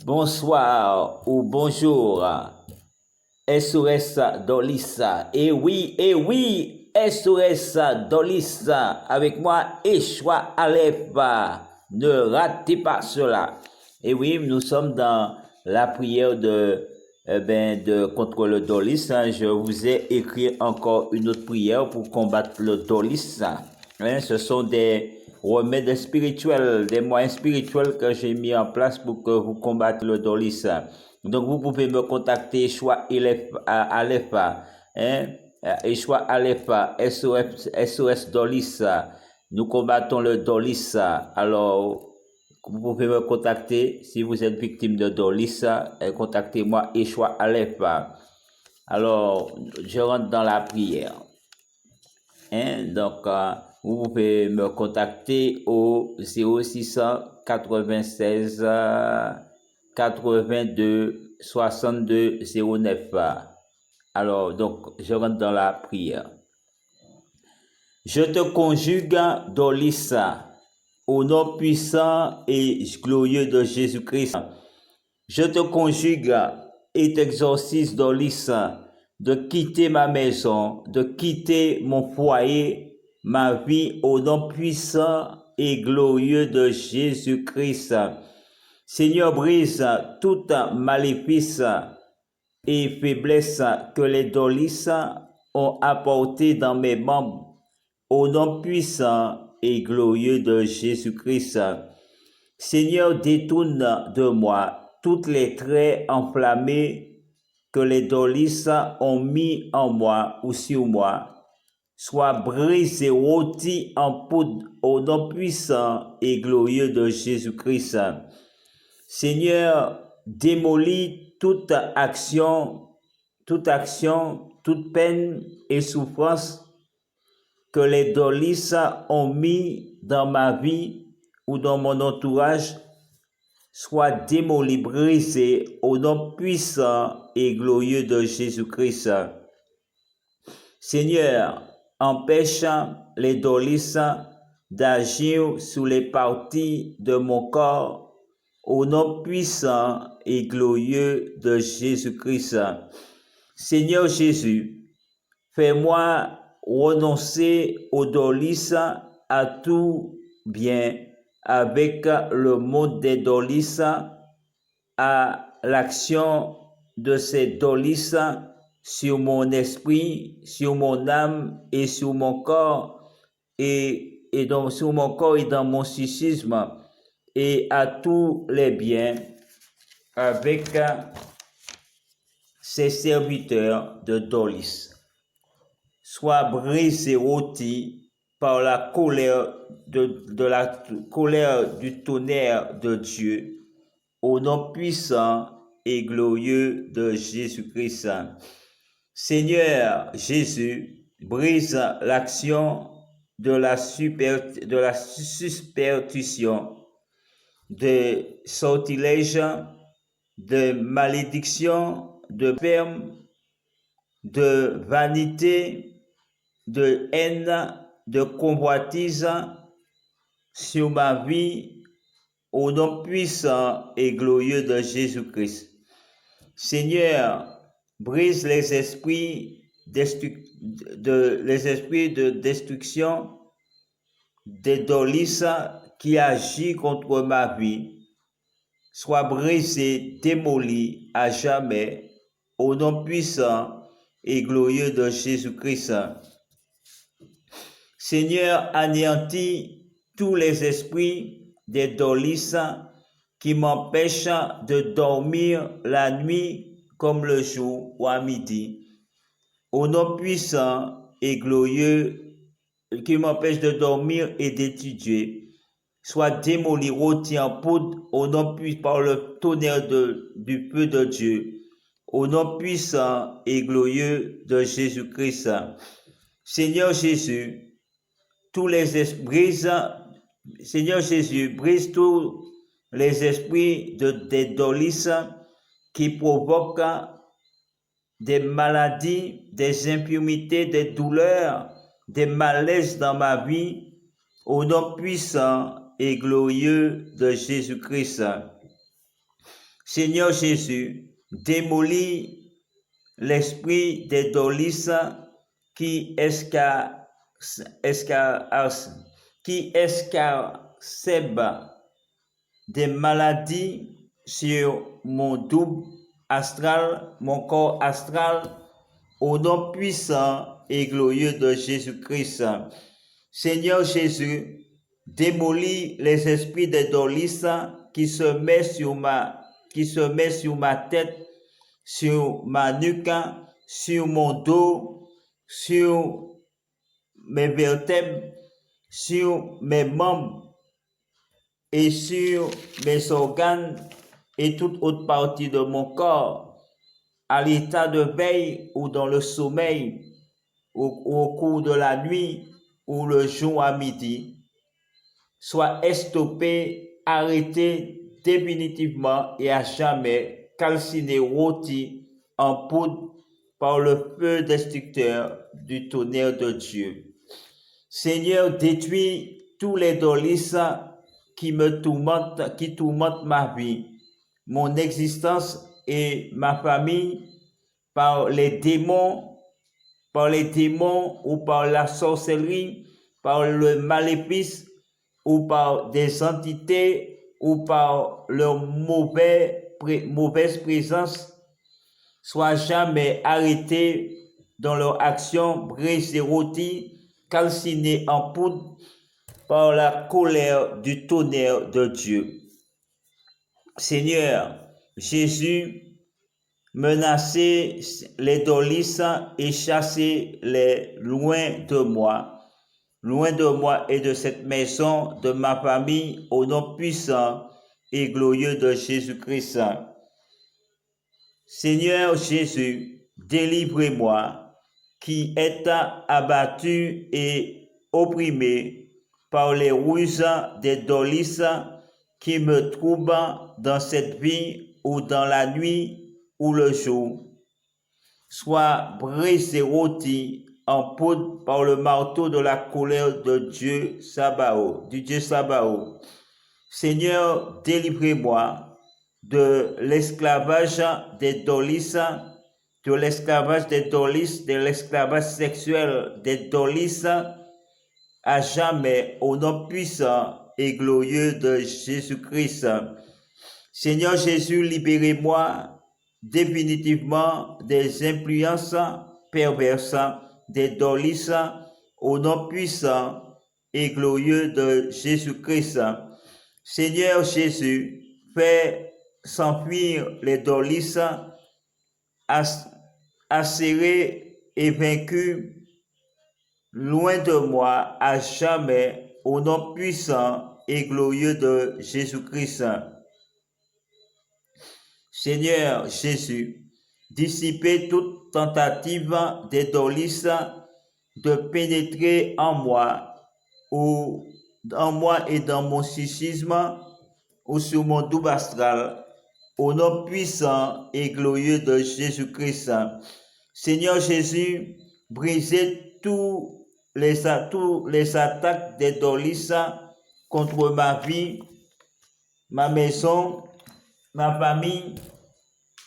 Bonsoir ou bonjour, SOS Dolissa. Et oui, SOS Dolissa. Avec moi, Eshwa Aleph. Ne ratez pas cela. Et oui, nous sommes dans la prière de contre le Dolis. Je vous ai écrit encore une autre prière pour combattre le Dolis. Ce sont des remèdes spirituels, des moyens spirituels que j'ai mis en place pour que vous combattiez le Dolis. Donc, vous pouvez me contacter, Eshwa Aleph, Eshwa Aleph, SOS Dolis. Nous combattons le Dolis. Alors, vous pouvez me contacter si vous êtes victime de Dolis. Contactez-moi, Eshwa Aleph. Alors, je rentre dans la prière. Donc, vous pouvez me contacter au 0696 82 62 09. Alors, donc, je rentre dans la prière. Je te conjugue, Dolis, au nom puissant et glorieux de Jésus-Christ. Je te conjugue et t'exorcise, Dolis, de quitter ma maison, de quitter mon foyer, ma vie, au nom puissant et glorieux de Jésus-Christ. Seigneur, brise toute maléfice et faiblesse que les Dolis ont apporté dans mes membres, au nom puissant et glorieux de Jésus-Christ. Seigneur, détourne de moi toutes les traits enflammés que les Dolis ont mis en moi ou sur moi, soient brisés, rôtis en poudre au nom puissant et glorieux de Jésus-Christ. Seigneur, démolis toute action, toute peine et souffrance que les Dolis ont mis dans ma vie ou dans mon entourage, soit démoli, brisé au nom puissant et glorieux de Jésus-Christ. Seigneur, empêche les Dolis d'agir sur les parties de mon corps au nom puissant et glorieux de Jésus-Christ. Seigneur Jésus, fais-moi renoncer aux Dolis, à tout bien avec le monde des Dolis, à l'action de ces Dolis sur mon esprit, sur mon âme et sur mon corps, et donc sur mon corps et dans mon psychisme, et à tous les biens avec ces serviteurs de Dolis. Sois brisé, rôti par la colère la colère du tonnerre de Dieu, au nom puissant et glorieux de Jésus-Christ. Seigneur Jésus, brise l'action de la superstition, de sortilège, de malédiction, de ferme, de vanité, de haine, de convoitise sur ma vie, au nom puissant et glorieux de Jésus-Christ. Seigneur, brise les esprits de destruction des Dolis qui agissent contre ma vie. Sois brisé, démoli à jamais, au nom puissant et glorieux de Jésus-Christ. Seigneur, anéantis tous les esprits des Dolis qui m'empêchent de dormir la nuit comme le jour ou à midi. Au nom puissant et glorieux qui m'empêchent de dormir et d'étudier, soit démoli, rôti en poudre au nom puissant par le tonnerre du feu de Dieu. Au nom puissant et glorieux de Jésus-Christ. Seigneur Jésus, Seigneur Jésus, brise tous les esprits des Dolis qui provoquent des maladies, des infirmités, des douleurs, des malaises dans ma vie, au nom puissant et glorieux de Jésus-Christ. Seigneur Jésus, démolis l'esprit des dolices qui escarcèbe des maladies sur mon double astral, mon corps astral, au nom puissant et glorieux de Jésus-Christ. Seigneur Jésus, démolis les esprits des dolices qui se mettent sur ma tête, sur ma nuque, sur mon dos, sur mes vertèbres, sur mes membres et sur mes organes et toute autre partie de mon corps, à l'état de veille ou dans le sommeil, au cours de la nuit ou le jour à midi, soit estompé, arrêté définitivement et à jamais, calciné, rôti en poudre par le feu destructeur du tonnerre de Dieu. Seigneur, détruis tous les dolices qui tourmentent ma vie, mon existence et ma famille par les démons ou par la sorcellerie, par le maléfice ou par des entités ou par leur mauvaise présence, soient jamais arrêtés dans leur action, brisés, rôtis, calcinés en poudre par la colère du tonnerre de Dieu. Seigneur Jésus, menacez les dolices et chassez-les loin de moi et de cette maison, de ma famille, au nom puissant et glorieux de Jésus-Christ. Seigneur Jésus, délivrez-moi, qui est abattu et opprimé par les ruses des dolices qui me troublent dans cette vie ou dans la nuit ou le jour, soit brisé, rôti en poudre par le marteau de la colère de Dieu Sabaoth, du Dieu Sabaoth. Seigneur, délivrez-moi de l'esclavage des dolices, de l'esclavage sexuel des dolices, à jamais, au nom puissant et glorieux de Jésus-Christ. Seigneur Jésus, libérez-moi définitivement des influences perverses, des dolices, au nom puissant et glorieux de Jésus-Christ. Seigneur Jésus, fais s'enfuir les dolices, acérées et vaincus, loin de moi à jamais, au nom puissant et glorieux de Jésus-Christ. Seigneur Jésus, dissipez toute tentative des dolices de pénétrer en moi et dans mon psychisme ou sur mon double astral, au nom puissant et glorieux de Jésus-Christ. Seigneur Jésus, brisez tous les attaques des dolices contre ma vie, ma maison, ma famille,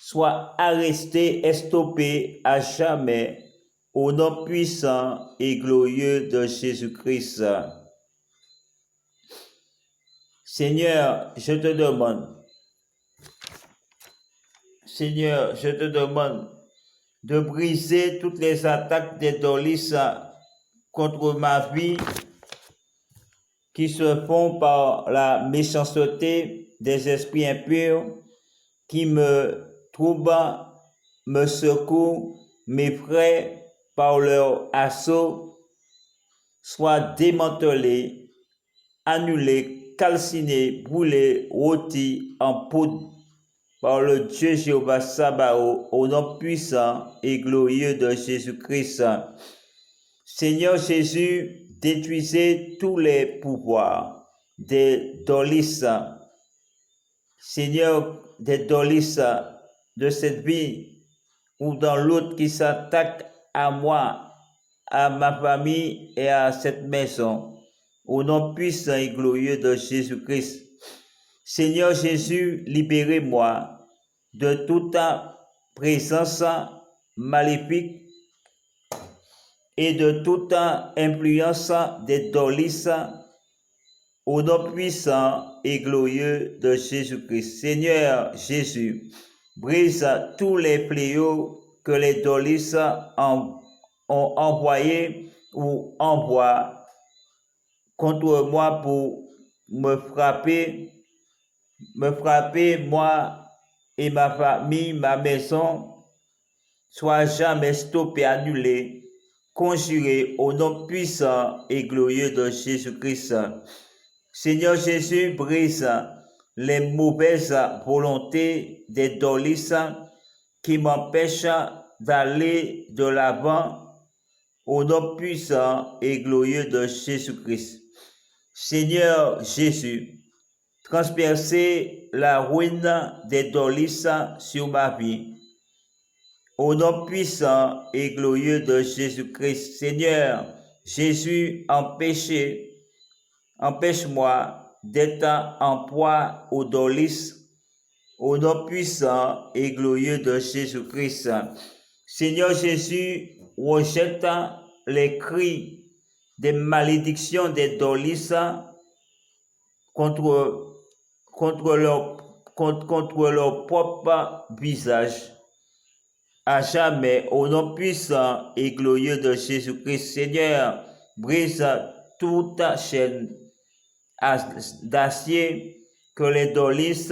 soit arrêtée et stoppée à jamais, au nom puissant et glorieux de Jésus-Christ. Seigneur, je te demande de briser toutes les attaques des dolices contre ma vie qui se font par la méchanceté des esprits impurs qui me troublent, me secouent, m'effraient par leur assaut, soient démantelés, annulés, calcinés, brûlés, rôtis en poudre par le Dieu Jéhovah Sabaoth, au nom puissant et glorieux de Jésus-Christ. Seigneur Jésus, détruisez tous les pouvoirs des dolices, Seigneur, des dolices de cette vie ou dans l'autre qui s'attaque à moi, à ma famille et à cette maison, au nom puissant et glorieux de Jésus-Christ. Seigneur Jésus, libérez-moi de toute présence maléfique et de toute influence des dolis au nom puissant et glorieux de Jésus-Christ. Seigneur Jésus, brise tous les fléaux que les dolis ont envoyés ou envoient contre moi pour me frapper, moi et ma famille, ma maison, soit jamais stoppé, annulé, conjuré au nom puissant et glorieux de Jésus-Christ. Seigneur Jésus, brise les mauvaises volontés des dolis qui m'empêchent d'aller de l'avant au nom puissant et glorieux de Jésus-Christ. Seigneur Jésus, transpercez la ruine des dolis sur ma vie. Au nom puissant et glorieux de Jésus-Christ, Seigneur Jésus, empêche-moi d'être en proie aux dolis. Au nom puissant et glorieux de Jésus-Christ. Seigneur Jésus, rejette les cris des malédictions des dolis contre leur propre visage. À jamais, au nom puissant et glorieux de Jésus-Christ, Seigneur, brise toute chaîne d'acier que les dolis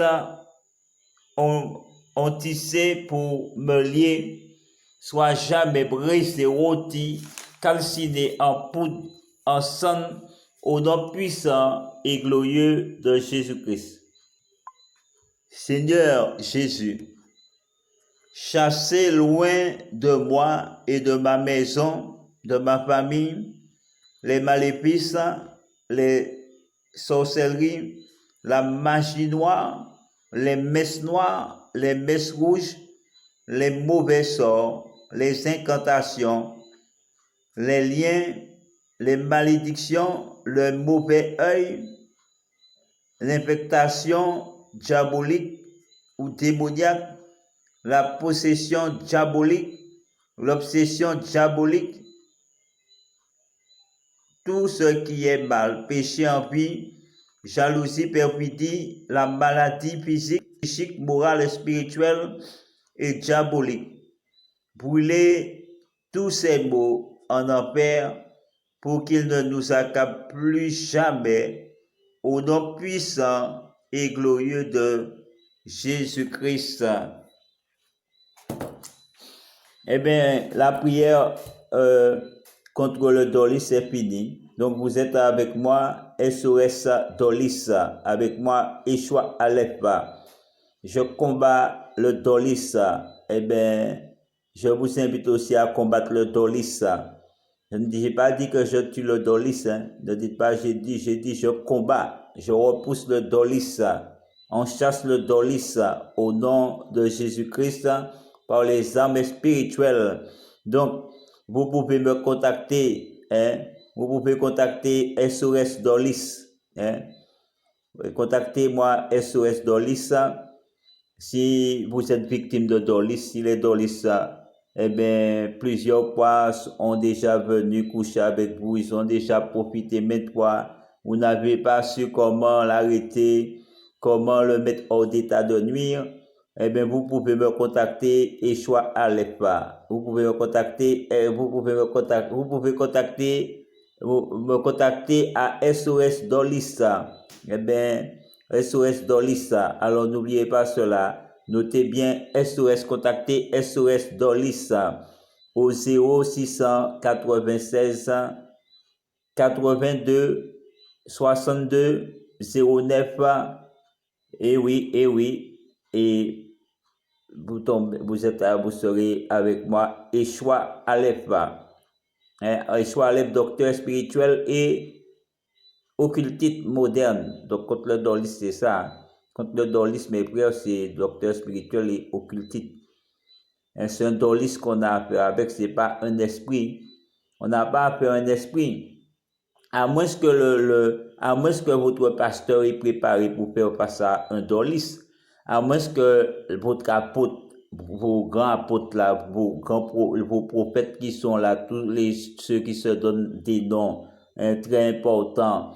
ont tissé pour me lier, soit jamais brisé, rôti, calciné en poudre, en sang, au nom puissant et glorieux de Jésus-Christ. Seigneur Jésus, chassez loin de moi et de ma maison, de ma famille, les maléfices, les sorcelleries, la magie noire, les messes noires, les messes rouges, les mauvais sorts, les incantations, les liens, les malédictions, le mauvais œil, l'infectation diabolique ou démoniaque, la possession diabolique, l'obsession diabolique, tout ce qui est mal, péché, envie, jalousie, perfidie, la maladie physique, psychique, morale et spirituelle et diabolique. Brûlez tous ces maux en enfer pour qu'ils ne nous accablent plus jamais au nom puissant et glorieux de Jésus-Christ. Eh bien, la prière contre le dolis est finie. Donc, vous êtes avec moi, SOS Dolis, avec moi, Yeshua Aleph. Je combats le dolis. Eh bien, je vous invite aussi à combattre le dolis. Je n'ai pas dit que je tue le dolis. Ne dites pas, j'ai dit, je combats. Je repousse le dolis. On chasse le dolis au nom de Jésus-Christ par les armes spirituelles. Donc, vous pouvez me contacter. Vous pouvez contacter SOS Dolis. Contactez-moi SOS Dolis. Si vous êtes victime de dolis, si les dolis, eh bien, plusieurs fois ont déjà venu coucher avec vous, ils ont déjà profité, mais toi, vous n'avez pas su comment l'arrêter, comment le mettre hors d'état de nuire, eh bien, vous pouvez me contacter Yeshua Aleph. Vous pouvez me contacter à SOS Dolis. Eh bien, SOS Dolis. Alors, n'oubliez pas cela. Notez bien SOS, contactez SOS Dolis au 0696 82 62 09. Et oui, et vous serez avec moi, Yeshua Aleph. Yeshua Aleph, docteur spirituel et occultiste moderne. Donc, contre le dolis, c'est ça. Contre le dolis, mes frères, c'est docteur spirituel et occultiste. C'est un dolis qu'on a affaire avec, c'est pas un esprit. On n'a pas affaire à un esprit. À moins que votre pasteur est préparé pour faire face à un dolis. à moins que votre apôtre, vos grands apôtres là, vos prophètes qui sont là, ceux qui se donnent des noms très importants,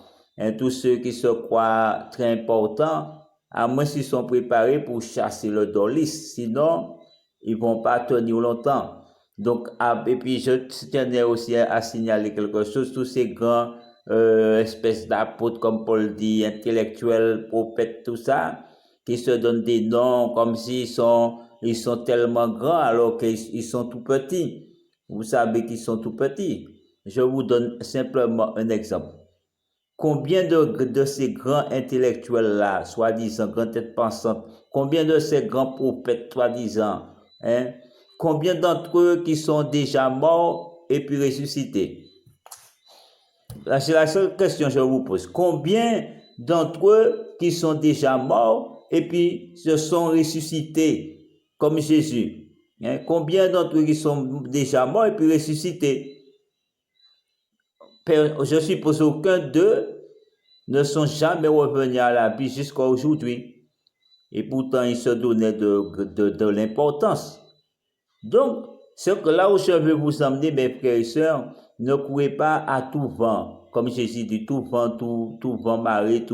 tous ceux qui se croient très importants, à moins qu'ils sont préparés pour chasser le dolis, sinon ils vont pas tenir longtemps. Donc, et puis je tenais aussi à signaler quelque chose, tous ces grands espèces d'apôtres, comme Paul dit, intellectuels, prophètes, tout ça, qui se donnent des noms comme s'ils sont tellement grands alors qu'ils sont tout petits. Vous savez qu'ils sont tout petits. Je vous donne simplement un exemple. Combien de ces grands intellectuels-là, soi-disant grandes têtes pensantes, combien de ces grands prophètes, soi-disant, combien d'entre eux qui sont déjà morts et puis ressuscités? C'est la seule question que je vous pose. Combien d'entre eux qui sont déjà morts et puis se sont ressuscités comme Jésus? Combien d'entre eux qui sont déjà morts et puis ressuscités? Je suppose aucun d'eux ne sont jamais revenus à la vie jusqu'à aujourd'hui. Et pourtant, ils se donnaient de l'importance. Donc, c'est que là où je veux vous emmener, mes frères et sœurs, ne courez pas à tout vent. Comme Jésus dit, tout vent, tout vent, marée,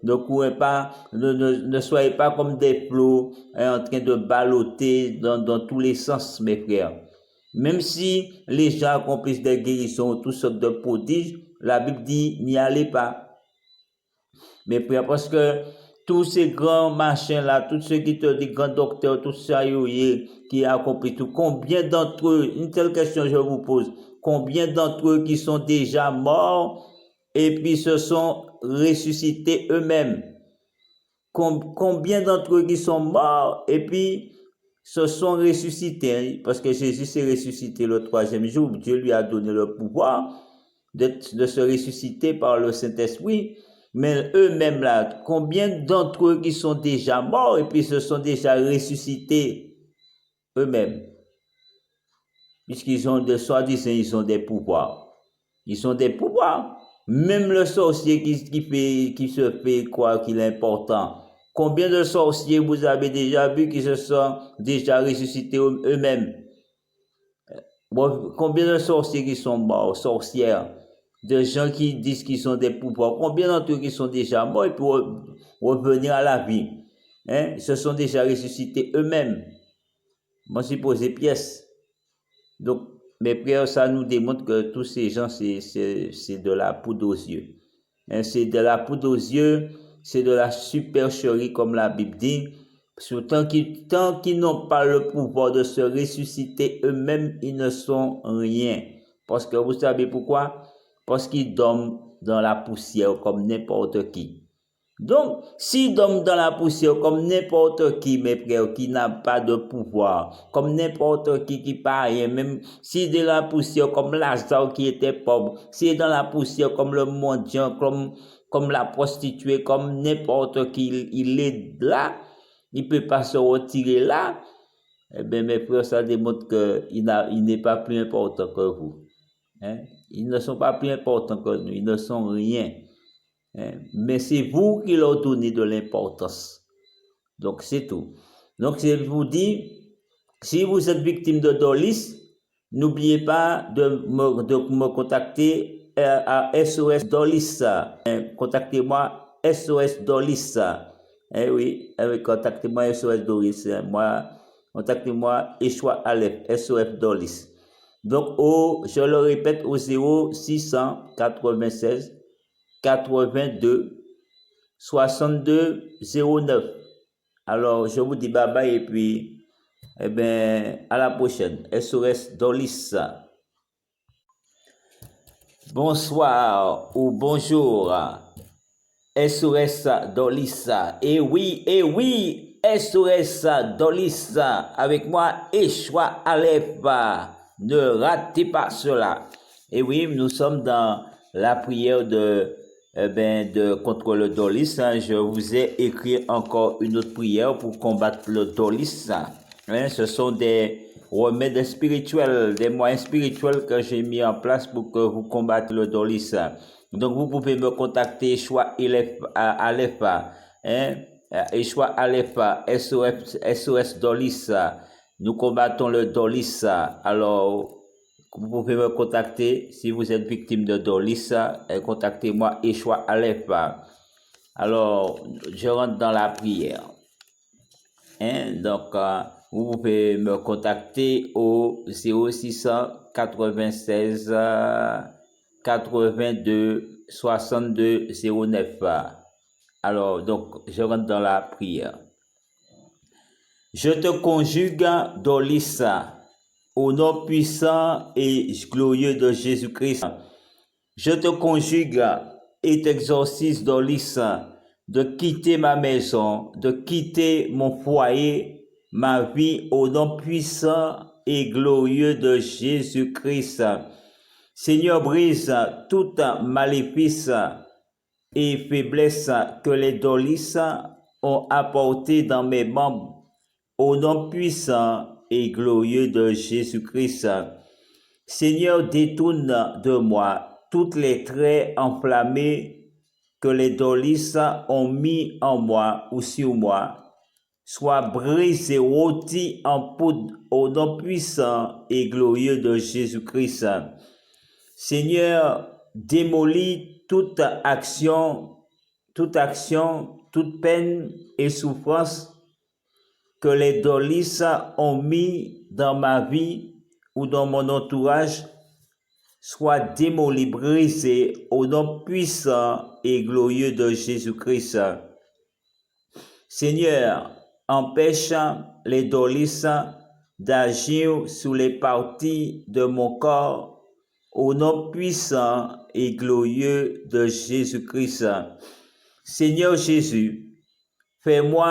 ne courez pas, ne soyez pas comme des flots en train de balloter dans tous les sens, mes frères. Même si les gens accomplissent des guérisons, toutes sortes de prodiges, la Bible dit, n'y allez pas. Mais frère, parce que tous ces grands machins-là, tous ceux qui te disent grands docteurs, tous ça, qui accomplissent tout, combien d'entre eux, une telle question je vous pose, combien d'entre eux qui sont déjà morts et puis se sont ressuscités eux-mêmes? Combien d'entre eux qui sont morts et puis se sont ressuscités, parce que Jésus s'est ressuscité le 3e jour, Dieu lui a donné le pouvoir de se ressusciter par le Saint-Esprit, mais eux-mêmes là, combien d'entre eux qui sont déjà morts et puis se sont déjà ressuscités eux-mêmes, puisqu'ils ont soi-disant, ils ont des pouvoirs. Ils ont des pouvoirs. Même le sorcier qui se fait croire qu'il est important. Combien de sorciers vous avez déjà vu qui se sont déjà ressuscités eux-mêmes? Combien de sorciers qui sont morts, sorcières, de gens qui disent qu'ils ont des pouvoirs? Combien d'entre eux qui sont déjà morts et pour revenir à la vie? Ils se sont déjà ressuscités eux-mêmes. Moi, j'ai posé pièce. Donc, mes frères, ça nous démontre que tous ces gens, c'est de la poudre aux yeux. C'est de la poudre aux yeux, c'est de la supercherie, comme la Bible dit. Tant qu'ils n'ont pas le pouvoir de se ressusciter eux-mêmes, ils ne sont rien. Parce que vous savez pourquoi? Parce qu'ils dorment dans la poussière comme n'importe qui. Donc, s'ils dorment dans la poussière comme n'importe qui, mes frères, qui n'a pas de pouvoir, comme n'importe qui pas rien, même si de la poussière comme Lazare qui était pauvre, si dans la poussière comme le mendiant, comme la prostituée, comme n'importe qui, il est là, il peut pas se retirer là, eh bien, mes frères, ça démontre qu'il n'est pas plus important que vous. Ils ne sont pas plus importants que nous, ils ne sont rien. Mais c'est vous qui leur donnez de l'importance. Donc, c'est tout. Donc, je vous dis, si vous êtes victime de dolis, n'oubliez pas de me contacter à SOS Dolis. Contactez-moi SOS Dolis. Oui, contactez-moi SOS Dolis. Contactez-moi Eshwa Aleph, SOS Dolis. Donc, je le répète, au 0696 82 62 09. Alors, je vous dis bye bye et puis, à la prochaine. SOS Dolis. Bonsoir ou bonjour. SOS Dolis. Et oui, SOS Dolis. Avec moi, Eshwa Aleph. Ne ratez pas cela. Et oui, nous sommes dans la prière contre le dolis. Je vous ai écrit encore une autre prière pour combattre le dolis. Ce sont des remèdes spirituels, des moyens spirituels que j'ai mis en place pour que vous combattiez le dolis. Donc, vous pouvez me contacter, Eshwa Aleph, Eshua Alefa, SOS Dolis, nous combattons le Dolis. Alors, vous pouvez me contacter si vous êtes victime de Dolis. Contactez-moi, Eshua Alefa. Alors, je rentre dans la prière. Donc, vous pouvez me contacter au 0696 82 62 09. Alors, donc, je rentre dans la prière. Je te conjugue, Dolis, au nom puissant et glorieux de Jésus-Christ. Je te conjugue et t'exorcise, Dolis, de quitter ma maison, de quitter mon foyer, ma vie, au nom puissant et glorieux de Jésus-Christ. Seigneur, brise toute maléfice et faiblesse que les Dolis ont apporté dans mes membres, au nom puissant et glorieux de Jésus-Christ. Seigneur, détourne de moi toutes les traits enflammés que les Dolis ont mis en moi ou sur moi, soient brisés, rôtis en poudre, au nom puissant et glorieux de Jésus-Christ. Seigneur, démolis toute action, toute peine et souffrance que les Dolis ont mis dans ma vie ou dans mon entourage, soit démolis, brisés, au nom puissant et glorieux de Jésus-Christ. Seigneur, empêche les Dolis d'agir sur les parties de mon corps, au nom puissant et glorieux de Jésus-Christ. Seigneur Jésus, fais-moi